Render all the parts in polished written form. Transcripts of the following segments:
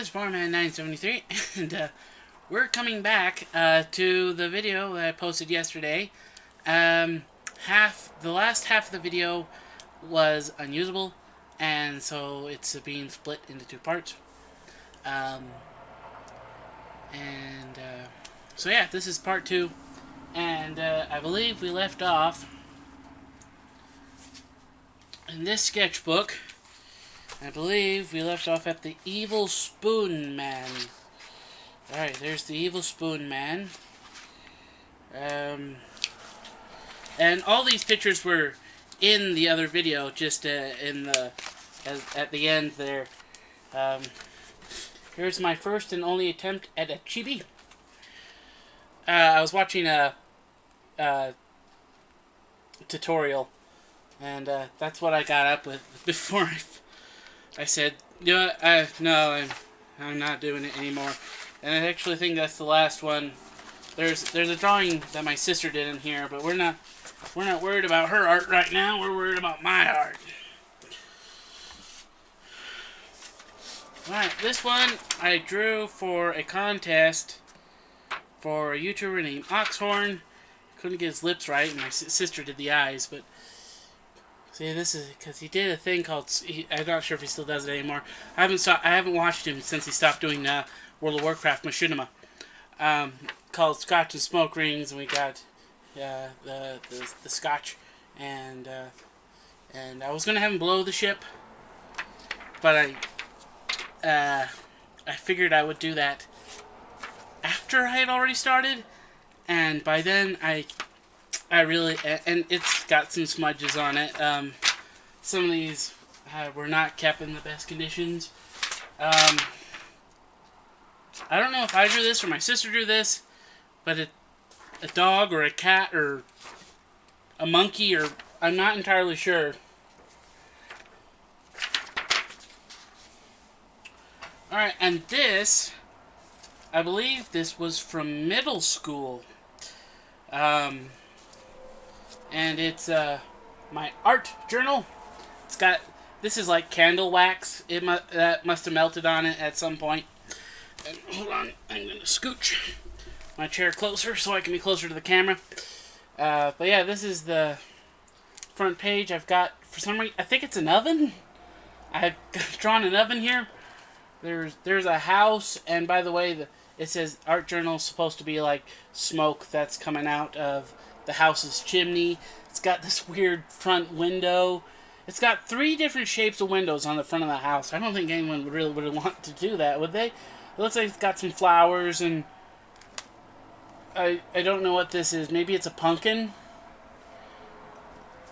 this is Barman973, and we're coming back to the video that I posted yesterday. The last half of the video was unusable, and so it's being split into two parts. So yeah, this is part two, and I believe we left off in this sketchbook. I believe we left off at the Evil Spoon Man. Alright, there's the Evil Spoon Man. And all these pictures were in the other video, just at the end there. Here's my first and only attempt at a Chibi. I was watching a tutorial, and that's what I got up with before I said, no, I'm not doing it anymore. And I actually think that's the last one. There's a drawing that my sister did in here, but we're not worried about her art right now. We're worried about my art. Alright, this one I drew for a contest for a YouTuber named Oxhorn. Couldn't get his lips right, and my sister did the eyes, but see, this is because he did a thing called. I'm not sure if he still does it anymore. I haven't watched him since he stopped doing World of Warcraft Machinima. Called Scotch and Smoke Rings, and we got the Scotch, and I was gonna have him blow the ship, but I figured I would do that after I had already started, and by then I really, and it's got some smudges on it. Some of these were not kept in the best conditions. I don't know if I drew this or my sister drew this, but a dog or a cat or a monkey, or I'm not entirely sure. Alright, and this, I believe this was from middle school. And it's my art journal. It's got, this is like candle wax. That must have melted on it at some point. And hold on, I'm gonna scooch my chair closer so I can be closer to the camera. But yeah, this is the front page. I've got, for some reason, I think it's an oven. I've drawn an oven here. There's a house, and by the way, it says art journal is supposed to be like smoke that's coming out of the house's chimney. It's got this weird front window. It's got 3 different shapes of windows on the front of the house. I don't think anyone would really want to do that, would they? It looks like it's got some flowers, and I don't know what this is. Maybe it's a pumpkin?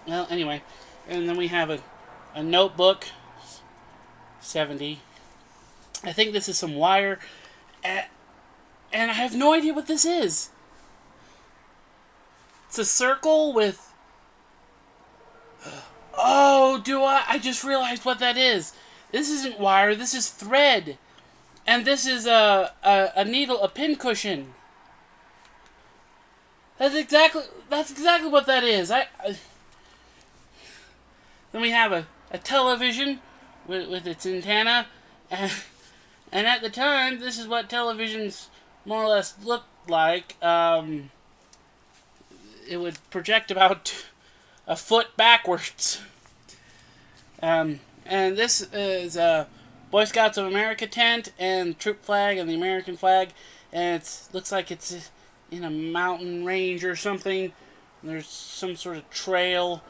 Well, anyway. And then we have a notebook. 70. I think this is some wire. And I have no idea what this is. It's a circle with... Oh, I just realized what that is. This isn't wire, this is thread. And this is a needle, a pin cushion. That's exactly what that is. Then we have a television with its antenna, and at the time, this is what televisions more or less looked like. It would project about a foot backwards. And this is Boy Scouts of America tent and troop flag and the American flag, and it looks like it's in a mountain range or something. There's some sort of trail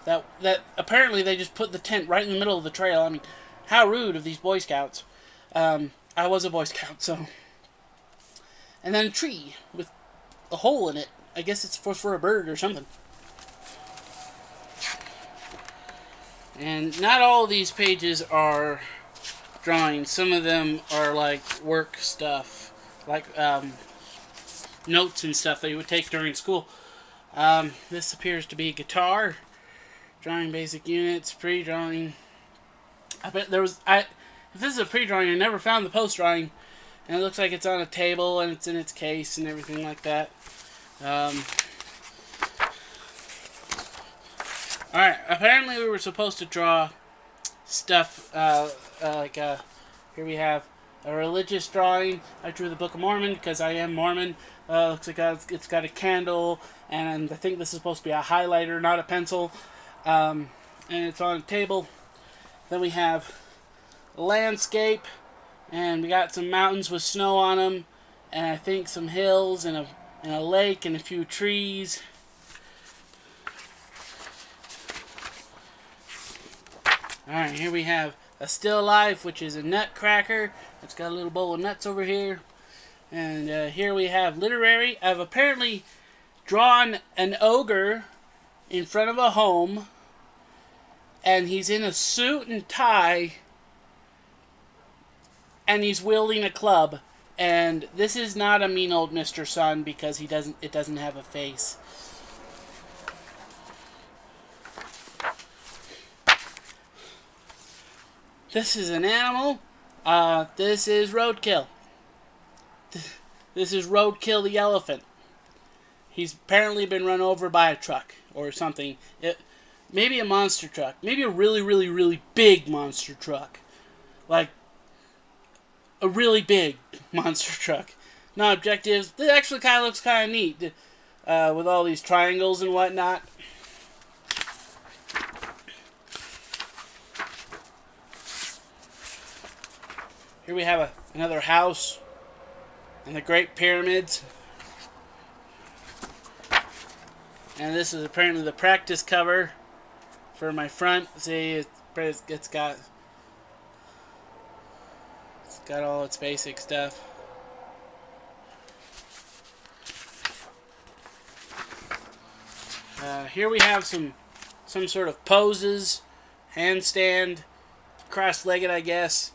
that apparently they just put the tent right in the middle of the trail. I mean, how rude of these Boy Scouts. I was a Boy Scout, so. And then a tree with a hole in it. I guess it's for a bird or something. And not all of these pages are drawings. Some of them are like work stuff, like notes and stuff that you would take during school. This appears to be a guitar. Drawing basic units, pre-drawing. I bet there was... If this is a pre-drawing, I never found the post-drawing. And it looks like it's on a table, and it's in its case, and everything like that. Alright, apparently we were supposed to draw stuff, here we have a religious drawing. I drew the Book of Mormon because I am Mormon. Looks like it's got a candle, and I think this is supposed to be a highlighter, not a pencil. And it's on a table. Then we have a landscape, and we got some mountains with snow on them, and I think some hills and a lake and a few trees. Alright, here we have a still life, which is a nutcracker. It's got a little bowl of nuts over here. And here we have literary. I've apparently drawn an ogre in front of a home, and he's in a suit and tie, and he's wielding a club. And this is not a mean old Mr. Sun because it doesn't have a face. This is an animal. This is Roadkill. This is Roadkill the elephant. He's apparently been run over by a truck or something. Maybe a monster truck. Maybe a really, really, really big monster truck. Like a really big monster truck. Not objectives. This actually kind of looks kind of neat. With all these triangles and whatnot. Here we have another house and the Great Pyramids. And this is apparently the practice cover for my front. See, it's got all its basic stuff. Here we have some sort of poses, handstand, cross-legged, I guess.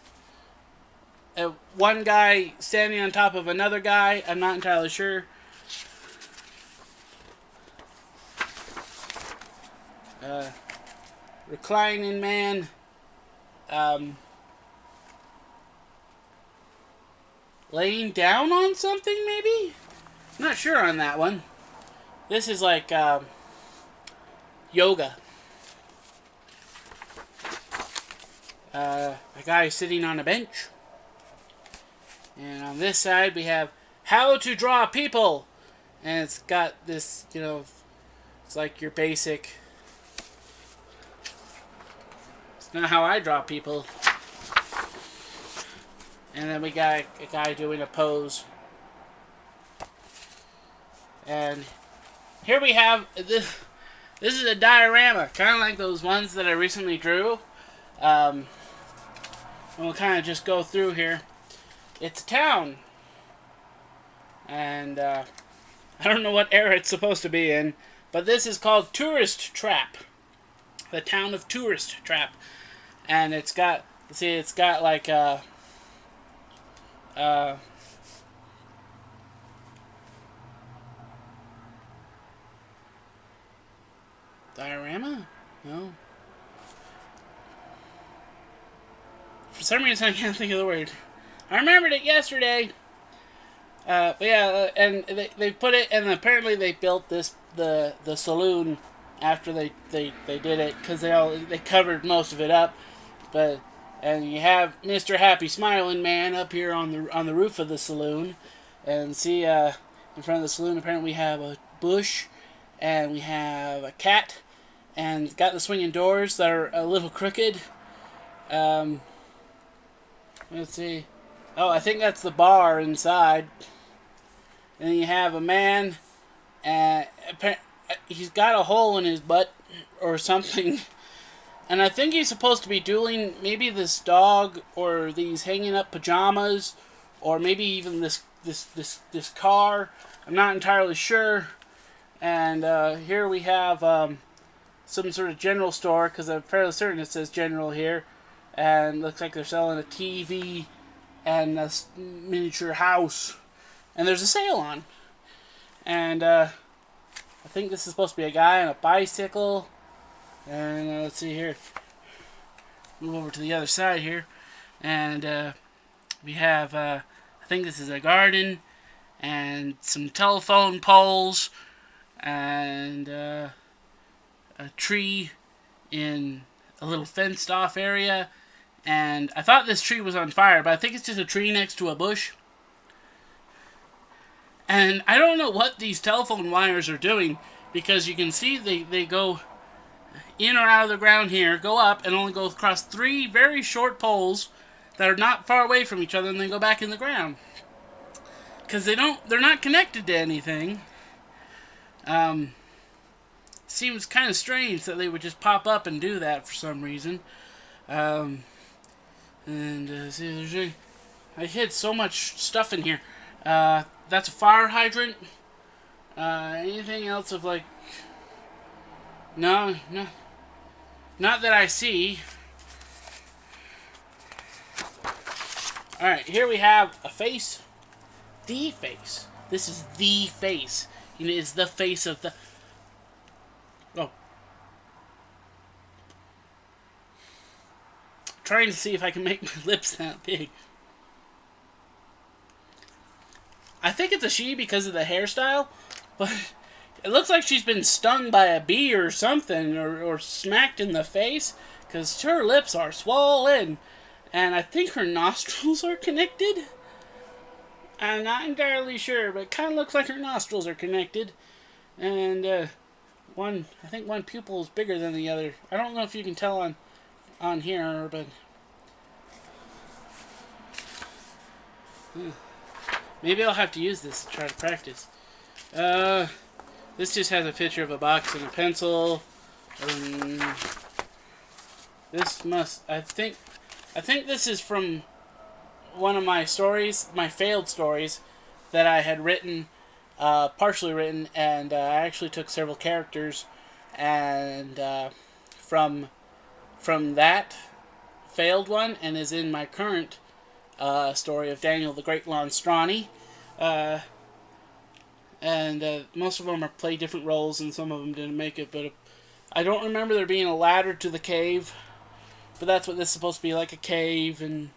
One guy standing on top of another guy. I'm not entirely sure. Reclining man. Laying down on something, maybe? I'm not sure on that one. This is like yoga. A guy sitting on a bench. And on this side we have how to draw people. And it's got this, it's like your basic. It's not how I draw people. And then we got a guy doing a pose. And here we have this. This is a diorama, kind of like those ones that I recently drew. And we'll kind of just go through here. It's a town. And I don't know what era it's supposed to be in, but this is called Tourist Trap. The town of Tourist Trap. And it's got, like diorama? No. For some reason I can't think of the word. I remembered it yesterday. But yeah, and they put it, and apparently they built the saloon after they did it, because they covered most of it up. And you have Mr. Happy Smiling Man up here on the roof of the saloon, and see in front of the saloon apparently we have a bush, and we have a cat, and got the swinging doors that are a little crooked. Let's see. Oh, I think that's the bar inside. And then you have a man, and he's got a hole in his butt or something. And I think he's supposed to be dueling maybe this dog, or these hanging up pajamas, or maybe even this car. I'm not entirely sure. And here we have some sort of general store, because I'm fairly certain it says general here. And looks like they're selling a TV and a miniature house. And there's a sale on. And I think this is supposed to be a guy on a bicycle. And let's see here. Move over to the other side here. And we have, I think this is a garden. And some telephone poles. And a tree in a little fenced off area. And I thought this tree was on fire, but I think it's just a tree next to a bush. And I don't know what these telephone wires are doing, because you can see they go in or out of the ground here, go up, and only go across 3 very short poles that are not far away from each other, and then go back in the ground. Because they're not connected to anything. Seems kind of strange that they would just pop up and do that for some reason. See, I hid so much stuff in here. That's a fire hydrant. Anything else of like... No. Not that I see. Alright, here we have a face. The face. This is the face. It's the face of the... Oh. Trying to see if I can make my lips that big. I think it's a she because of the hairstyle, but it looks like she's been stung by a bee or something, or smacked in the face, because her lips are swollen, and I think her nostrils are connected. I'm not entirely sure, but it kind of looks like her nostrils are connected, and I think one pupil is bigger than the other. I don't know if you can tell on here, but maybe I'll have to use this to try to practice. This just has a picture of a box and a pencil. I think this is from one of my stories, my failed stories, that I had written, partially written, and I actually took several characters, and from that failed one, and is in my current story of Daniel the Great Lonstrani. And most of them play different roles, and some of them didn't make it, but I don't remember there being a ladder to the cave, but that's what this is supposed to be, like a cave, and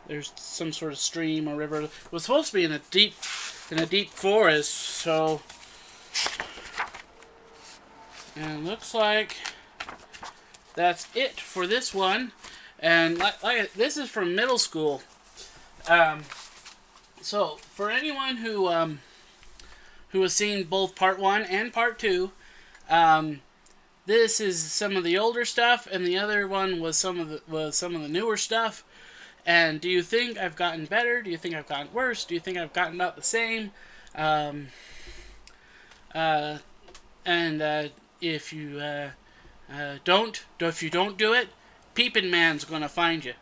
there's some sort of stream or river. It was supposed to be in a deep forest, so, and it looks like that's it for this one. And this is from middle school. So for anyone who has seen both part 1 and part 2, this is some of the older stuff, and the other one was some of the newer stuff. And do you think I've gotten better? Do you think I've gotten worse? Do you think I've gotten about the same? If you don't do it, Peepin' Man's gonna find you.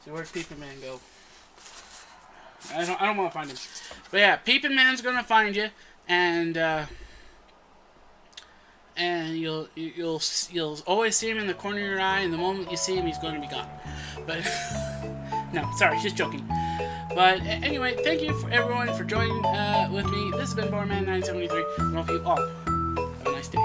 So where'd Peepin' Man go? I don't want to find him. But yeah, Peepin' Man's gonna find you, and you'll always see him in the corner of your eye, and the moment you see him, he's going to be gone. But no, sorry, just joking. But anyway, thank you for everyone for joining with me. This has been Borman973, and I hope you all have a nice day.